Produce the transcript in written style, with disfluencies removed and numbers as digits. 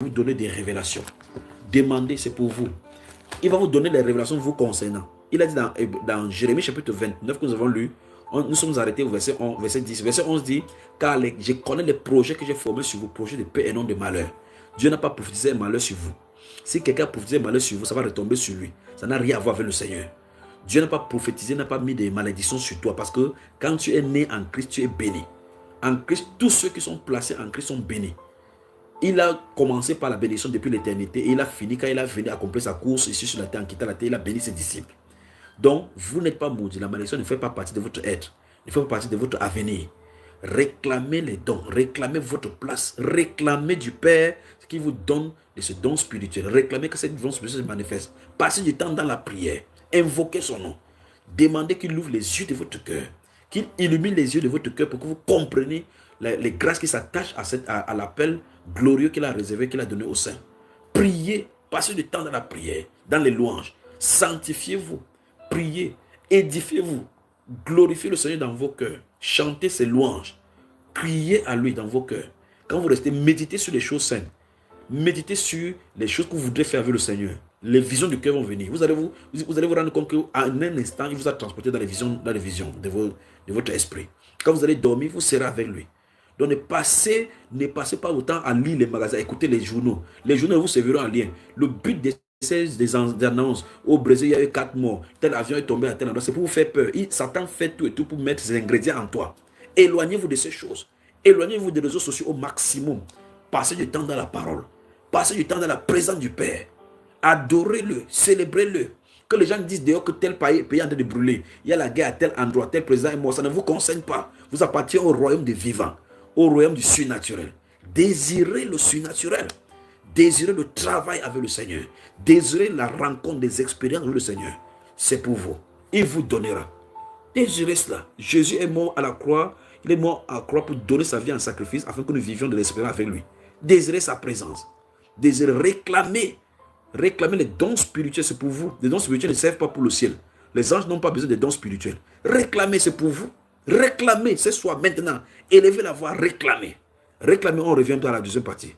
vous donner des révélations. Demandez, c'est pour vous. Il va vous donner les révélations vous concernant. Il a dit dans Jérémie chapitre 29 que nous avons lu, nous sommes arrêtés au verset 10. Verset 11 dit, car je connais les projets que j'ai formés sur vous, projets de paix et non de malheur. Dieu n'a pas prophétisé un malheur sur vous. Si quelqu'un a prophétisé un malheur sur vous, ça va retomber sur lui. Ça n'a rien à voir avec le Seigneur. Dieu n'a pas prophétisé, n'a pas mis des malédictions sur toi, parce que quand tu es né en Christ, tu es béni. En Christ, tous ceux qui sont placés en Christ sont bénis. Il a commencé par la bénédiction depuis l'éternité et il a fini quand il a venu accomplir sa course ici sur la terre, en quittant la terre, il a béni ses disciples. Donc, vous n'êtes pas maudit. La malédiction ne fait pas partie de votre être, ne fait pas partie de votre avenir. Réclamez les dons, réclamez votre place, réclamez du Père ce qui vous donne de ce don spirituel. Réclamez que cette don spirituelle se manifeste. Passez du temps dans la prière, invoquez son nom. Demandez qu'il ouvre les yeux de votre cœur, qu'il illumine les yeux de votre cœur pour que vous compreniez les grâces qui s'attachent à l'appel glorieux qu'il a réservé, qu'il a donné au saints. Priez, passez du temps dans la prière, dans les louanges. Sanctifiez-vous, priez, édifiez-vous, glorifiez le Seigneur dans vos cœurs. Chantez ses louanges, criez à lui dans vos cœurs. Quand vous restez, méditez sur les choses saintes. Méditez sur les choses que vous voudrez faire avec le Seigneur. Les visions du cœur vont venir. Vous allez vous rendre compte qu'à un instant, il vous a transporté dans les visions de votre esprit. Quand vous allez dormir, vous serez avec lui. Donc ne passez pas autant à lire les magasins, à écouter les journaux. Les journaux vous serviront en lien. Le but des annonces, au Brésil, il y a eu 4 morts, tel avion est tombé à tel endroit, c'est pour vous faire peur. Satan fait tout et tout pour mettre ses ingrédients en toi. Éloignez-vous de ces choses. Éloignez-vous des réseaux sociaux au maximum. Passez du temps dans la parole. Passez du temps dans la présence du Père. Adorez-le, célébrez-le. Que les gens disent d'ailleurs que tel pays est en train de brûler. Il y a la guerre à tel endroit, tel président est mort. Ça ne vous concerne pas. Vous appartenez au royaume des vivants, au royaume du surnaturel. Désirez le surnaturel. Désirez le travail avec le Seigneur. Désirez la rencontre des expériences avec le Seigneur. C'est pour vous. Il vous donnera. Désirez cela. Jésus est mort à la croix. Il est mort à la croix pour donner sa vie en sacrifice afin que nous vivions de l'espérance avec lui. Désirez sa présence. Désirez réclamer les dons spirituels, c'est pour vous. Les dons spirituels ne servent pas pour le ciel. Les anges n'ont pas besoin des dons spirituels. Réclamez, c'est pour vous. Réclamez, c'est soi maintenant. Élevez la voix, réclamez. Réclamez, on revient dans la deuxième partie.